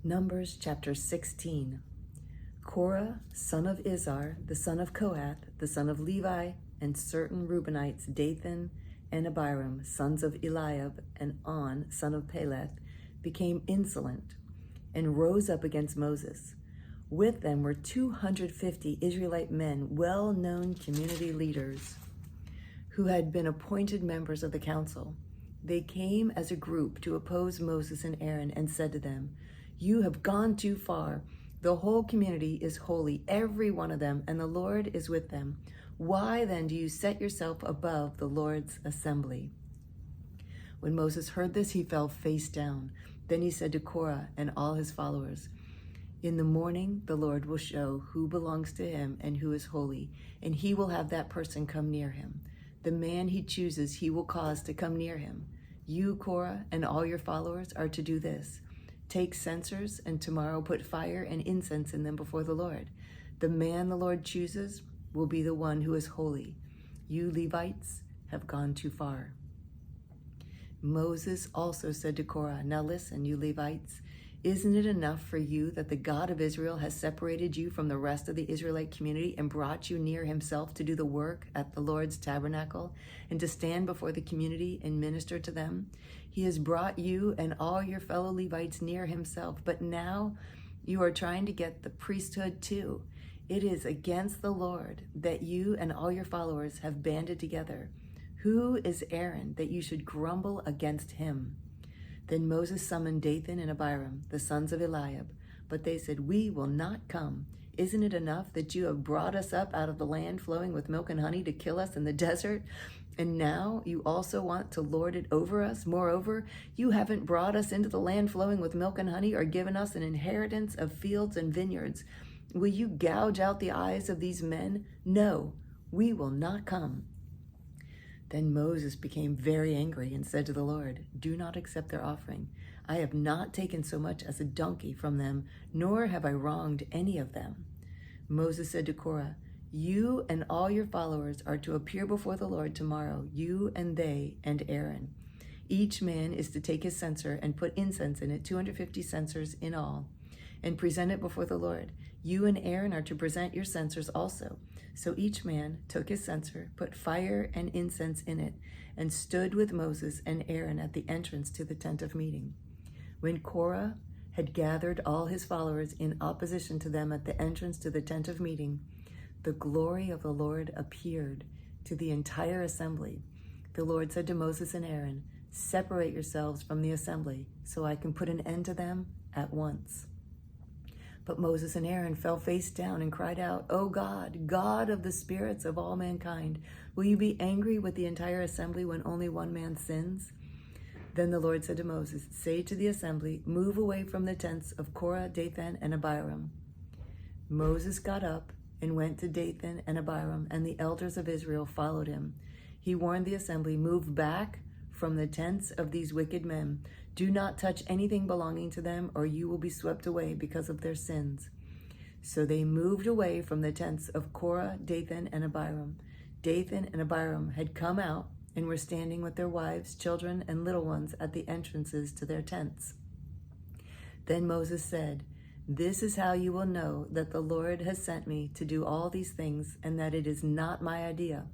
Numbers chapter 16. Korah, son of Izhar, the son of Kohath, the son of Levi, and certain Reubenites, Dathan and Abiram, sons of Eliab, and On, son of Peleth, became insolent and rose up against Moses. With them were 250 Israelite men, well-known community leaders, who had been appointed members of the council. They came as a group to oppose Moses and Aaron and said to them, "You have gone too far. The whole community is holy, every one of them, and the Lord is with them. Why then do you set yourself above the Lord's assembly?" When Moses heard this, he fell face down. Then he said to Korah and all his followers, "In the morning the Lord will show who belongs to him and who is holy, and he will have that person come near him. The man he chooses he will cause to come near him. You, Korah, and all your followers are to do this. Take censers, and tomorrow put fire and incense in them before the Lord. The man the Lord chooses will be the one who is holy. You Levites have gone too far." Moses also said to Korah, "Now listen, you Levites, isn't it enough for you that the God of Israel has separated you from the rest of the Israelite community and brought you near himself to do the work at the Lord's tabernacle and to stand before the community and minister to them? He has brought you and all your fellow Levites near himself, but now you are trying to get the priesthood too. It is against the Lord that you and all your followers have banded together. Who is Aaron that you should grumble against him?" Then Moses summoned Dathan and Abiram, the sons of Eliab, but they said, "We will not come. Isn't it enough that you have brought us up out of the land flowing with milk and honey to kill us in the desert? And now you also want to lord it over us? Moreover, you haven't brought us into the land flowing with milk and honey or given us an inheritance of fields and vineyards. Will you gouge out the eyes of these men? No, we will not come." Then Moses became very angry and said to the Lord, "Do not accept their offering. I have not taken so much as a donkey from them, nor have I wronged any of them." Moses said to Korah, "You and all your followers are to appear before the Lord tomorrow, you and they and Aaron. Each man is to take his censer and put incense in it, 250 censers in all, and present it before the Lord. You and Aaron are to present your censers also." So each man took his censer, put fire and incense in it, and stood with Moses and Aaron at the entrance to the tent of meeting. When Korah had gathered all his followers in opposition to them at the entrance to the tent of meeting, the glory of the Lord appeared to the entire assembly. The Lord said to Moses and Aaron, "Separate yourselves from the assembly, so I can put an end to them at once." But Moses and Aaron fell face down and cried out, "O God, God of the spirits of all mankind, will you be angry with the entire assembly when only one man sins?" Then the Lord said to Moses, "Say to the assembly, move away from the tents of Korah, Dathan, and Abiram." Moses got up and went to Dathan and Abiram, and the elders of Israel followed him. He warned the assembly, "Move back from the tents of these wicked men. Do not touch anything belonging to them, or you will be swept away because of their sins." So they moved away from the tents of Korah, Dathan, and Abiram. Dathan and Abiram had come out and were standing with their wives, children, and little ones at the entrances to their tents. Then Moses said, "This is how you will know that the Lord has sent me to do all these things, and that it is not my idea.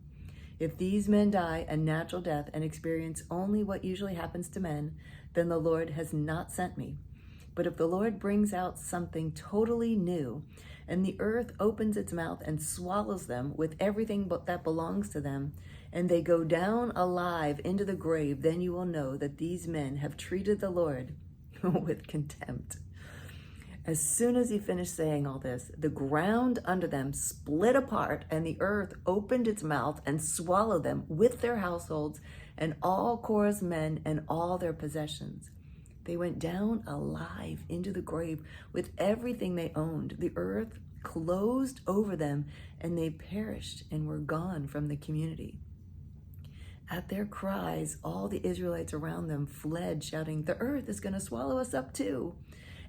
If these men die a natural death and experience only what usually happens to men, then the Lord has not sent me. But if the Lord brings out something totally new, and the earth opens its mouth and swallows them with everything that belongs to them, and they go down alive into the grave, then you will know that these men have treated the Lord with contempt." As soon as he finished saying all this, the ground under them split apart, and the earth opened its mouth and swallowed them with their households and all Korah's men and all their possessions. They went down alive into the grave with everything they owned. The earth closed over them, and they perished and were gone from the community. At their cries, all the Israelites around them fled, shouting, "The earth is going to swallow us up too."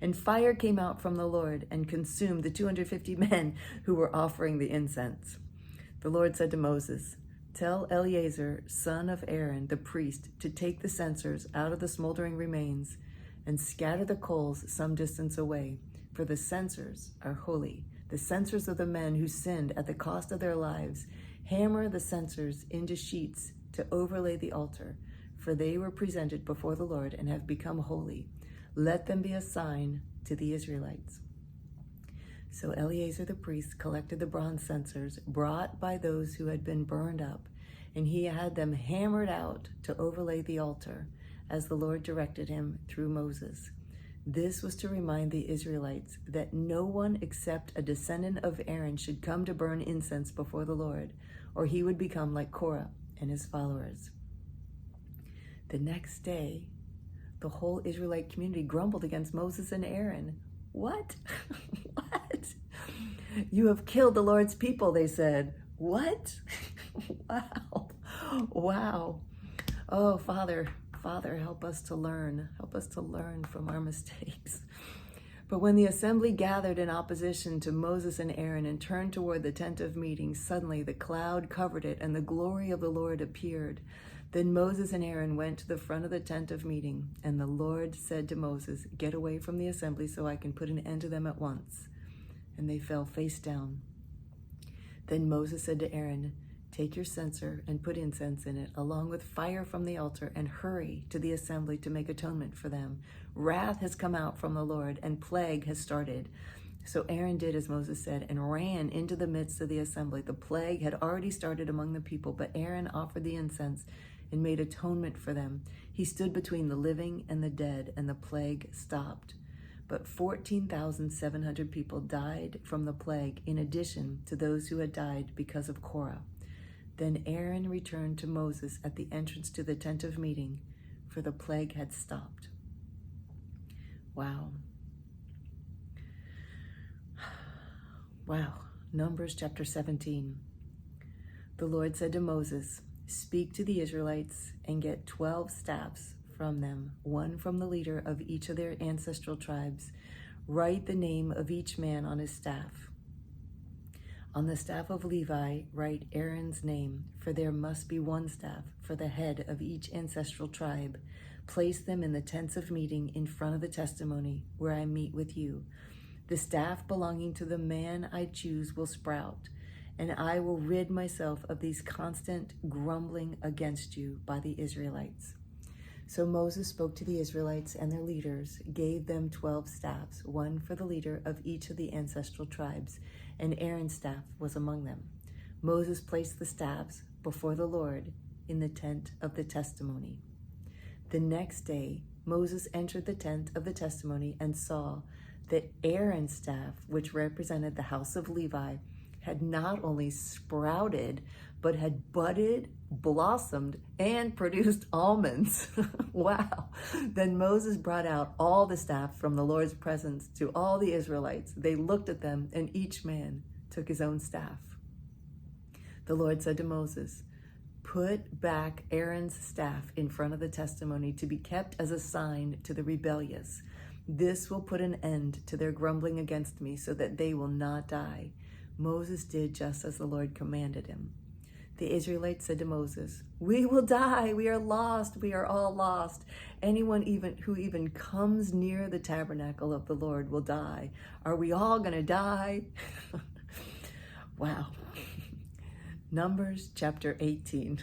And fire came out from the Lord and consumed the 250 men who were offering the incense. The Lord said to Moses, "Tell Eleazar, son of Aaron, the priest, to take the censers out of the smoldering remains and scatter the coals some distance away, for the censers are holy. The censers of the men who sinned at the cost of their lives. Hammer the censers into sheets to overlay the altar, for they were presented before the Lord and have become holy. Let them be a sign to the Israelites." So Eleazar the priest collected the bronze censers brought by those who had been burned up, and he had them hammered out to overlay the altar, as the Lord directed him through Moses. This was to remind the Israelites that no one except a descendant of Aaron should come to burn incense before the Lord, or he would become like Korah and his followers. The next day, the whole Israelite community grumbled against Moses and Aaron. "What? What? You have killed the Lord's people," they said. "What?" Wow. Wow. Oh, Father, help us to learn. Help us to learn from our mistakes. But when the assembly gathered in opposition to Moses and Aaron and turned toward the tent of meeting, suddenly the cloud covered it and the glory of the Lord appeared. Then Moses and Aaron went to the front of the tent of meeting, and the Lord said to Moses, "Get away from the assembly so I can put an end to them at once." And they fell face down. Then Moses said to Aaron, "Take your censer and put incense in it, along with fire from the altar, and hurry to the assembly to make atonement for them. Wrath has come out from the Lord, and plague has started." So Aaron did as Moses said and ran into the midst of the assembly. The plague had already started among the people, but Aaron offered the incense and made atonement for them. He stood between the living and the dead, and the plague stopped. But 14,700 people died from the plague, in addition to those who had died because of Korah. Then Aaron returned to Moses at the entrance to the tent of meeting, for the plague had stopped. Wow. Wow. Numbers chapter 17. The Lord said to Moses, "Speak to the Israelites and get 12 staffs from them, one from the leader of each of their ancestral tribes. Write the name of each man on his staff. On the staff of Levi, write Aaron's name, for there must be one staff for the head of each ancestral tribe. Place them in the tents of meeting in front of the testimony where I meet with you. The staff belonging to the man I choose will sprout, and I will rid myself of these constant grumbling against you by the Israelites." So Moses spoke to the Israelites and their leaders, gave them 12 staffs, one for the leader of each of the ancestral tribes, and Aaron's staff was among them. Moses placed the staffs before the Lord in the tent of the testimony. The next day, Moses entered the tent of the testimony and saw that Aaron's staff, which represented the house of Levi, had not only sprouted, but had budded, blossomed, and produced almonds. Wow. Then Moses brought out all the staff from the Lord's presence to all the Israelites. They looked at them, and each man took his own staff. The Lord said to Moses, "Put back Aaron's staff in front of the testimony to be kept as a sign to the rebellious. This will put an end to their grumbling against me so that they will not die." Moses did just as the Lord commanded him. The Israelites said to Moses, "We will die. We are lost. We are all lost. Anyone who even comes near the tabernacle of the Lord will die. Are we all going to die?" Wow. Numbers chapter 18.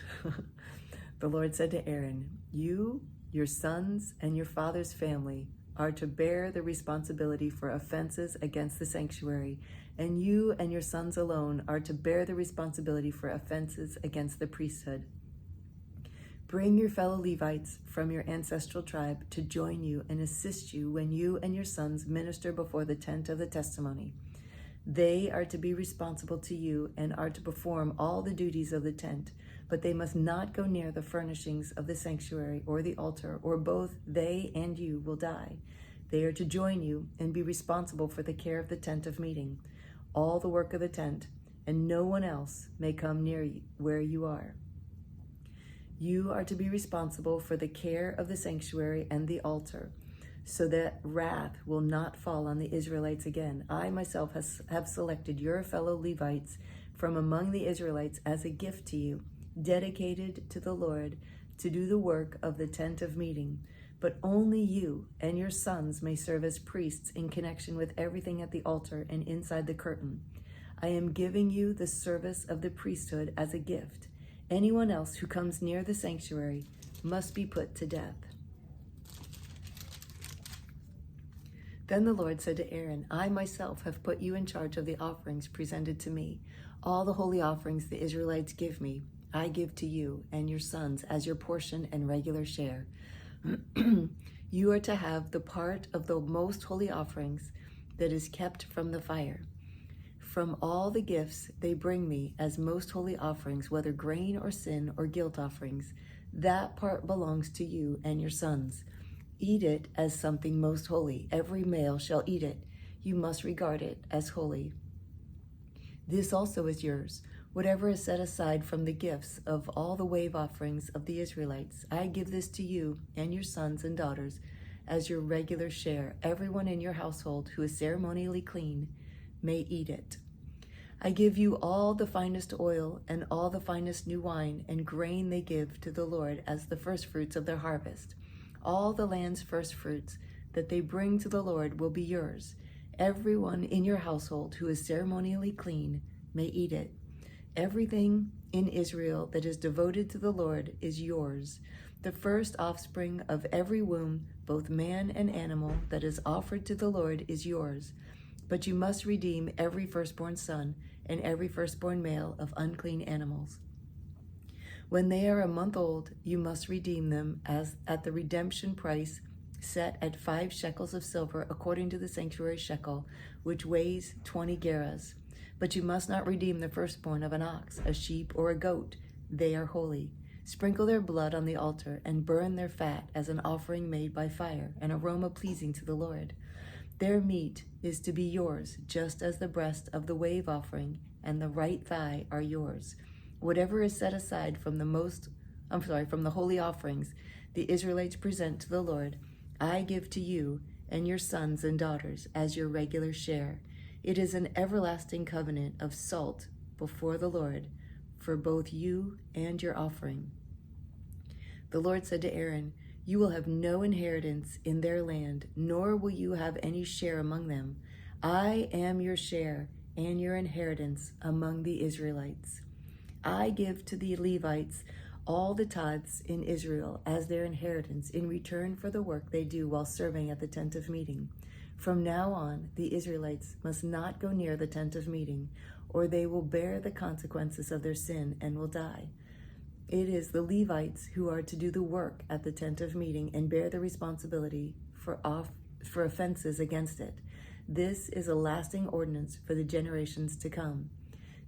The Lord said to Aaron, "You, your sons, and your father's family are to bear the responsibility for offenses against the sanctuary, and you and your sons alone are to bear the responsibility for offenses against the priesthood. Bring your fellow Levites from your ancestral tribe to join you and assist you when you and your sons minister before the tent of the testimony. They are to be responsible to you and are to perform all the duties of the tent, but they must not go near the furnishings of the sanctuary or the altar, or both they and you will die. They are to join you and be responsible for the care of the tent of meeting, all the work of the tent, and no one else may come near where you are. You are to be responsible for the care of the sanctuary and the altar, so that wrath will not fall on the Israelites again. I myself have selected your fellow Levites from among the Israelites as a gift to you, dedicated to the Lord, to do the work of the tent of meeting. but only you and your sons may serve as priests in connection with everything at the altar and inside the curtain. I am giving you the service of the priesthood as a gift. Anyone else who comes near the sanctuary must be put to death." Then the Lord said to Aaron, "I myself have put you in charge of the offerings presented to me. All the holy offerings the Israelites give me, I give to you and your sons as your portion and regular share. You are to have the part of the most holy offerings that is kept from the fire. From all the gifts they bring me as most holy offerings, whether grain or sin or guilt offerings, that part belongs to you and your sons. Eat it as something most holy. Every male shall eat it. You must regard it as holy. This also is yours. Whatever is set aside from the gifts of all the wave offerings of the Israelites, I give this to you and your sons and daughters as your regular share. Everyone in your household who is ceremonially clean may eat it. I give you all the finest oil and all the finest new wine and grain they give to the Lord as the firstfruits of their harvest. All the land's firstfruits that they bring to the Lord will be yours. Everyone in your household who is ceremonially clean may eat it. Everything in Israel that is devoted to the Lord is yours. The first offspring of every womb, both man and animal, that is offered to the Lord is yours. But you must redeem every firstborn son and every firstborn male of unclean animals. When they are a month old, you must redeem them as at the redemption price set at 5 shekels of silver according to the sanctuary shekel, which weighs 20 gerahs. But you must not redeem the firstborn of an ox, a sheep, or a goat. They are holy. Sprinkle their blood on the altar and burn their fat as an offering made by fire, an aroma pleasing to the Lord. Their meat is to be yours, just as the breast of the wave offering and the right thigh are yours. Whatever is set aside from the holy offerings the Israelites present to the Lord, I give to you and your sons and daughters as your regular share. It is an everlasting covenant of salt before the Lord for both you and your offering." The Lord said to Aaron, "You will have no inheritance in their land, nor will you have any share among them. I am your share and your inheritance among the Israelites. I give to the Levites all the tithes in Israel as their inheritance in return for the work they do while serving at the tent of meeting. From now on, the Israelites must not go near the tent of meeting, or they will bear the consequences of their sin and will die. It is the Levites who are to do the work at the tent of meeting and bear the responsibility for offenses against it. This is a lasting ordinance for the generations to come.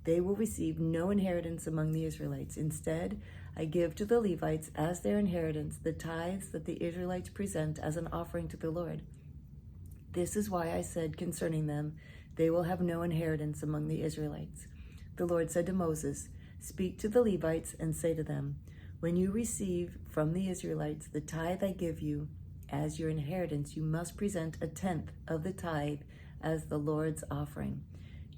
They will receive no inheritance among the Israelites. Instead, I give to the Levites as their inheritance the tithes that the Israelites present as an offering to the Lord. This is why I said concerning them, they will have no inheritance among the Israelites." The Lord said to Moses, "Speak to the Levites and say to them, when you receive from the Israelites the tithe I give you as your inheritance, you must present 1/10 of the tithe as the Lord's offering.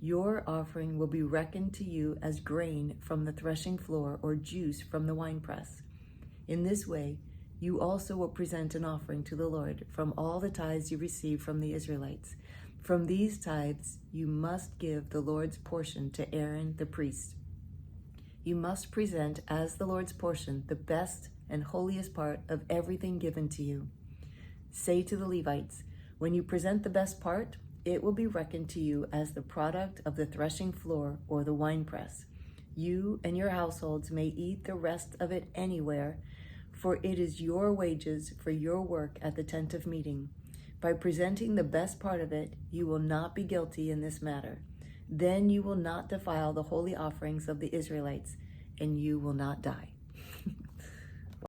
Your offering will be reckoned to you as grain from the threshing floor or juice from the winepress. In this way, you also will present an offering to the Lord from all the tithes you receive from the Israelites. From these tithes, you must give the Lord's portion to Aaron the priest. You must present as the Lord's portion the best and holiest part of everything given to you. Say to the Levites, when you present the best part, it will be reckoned to you as the product of the threshing floor or the winepress. You and your households may eat the rest of it anywhere, for it is your wages for your work at the tent of meeting. By presenting the best part of it, you will not be guilty in this matter. Then you will not defile the holy offerings of the Israelites, and you will not die."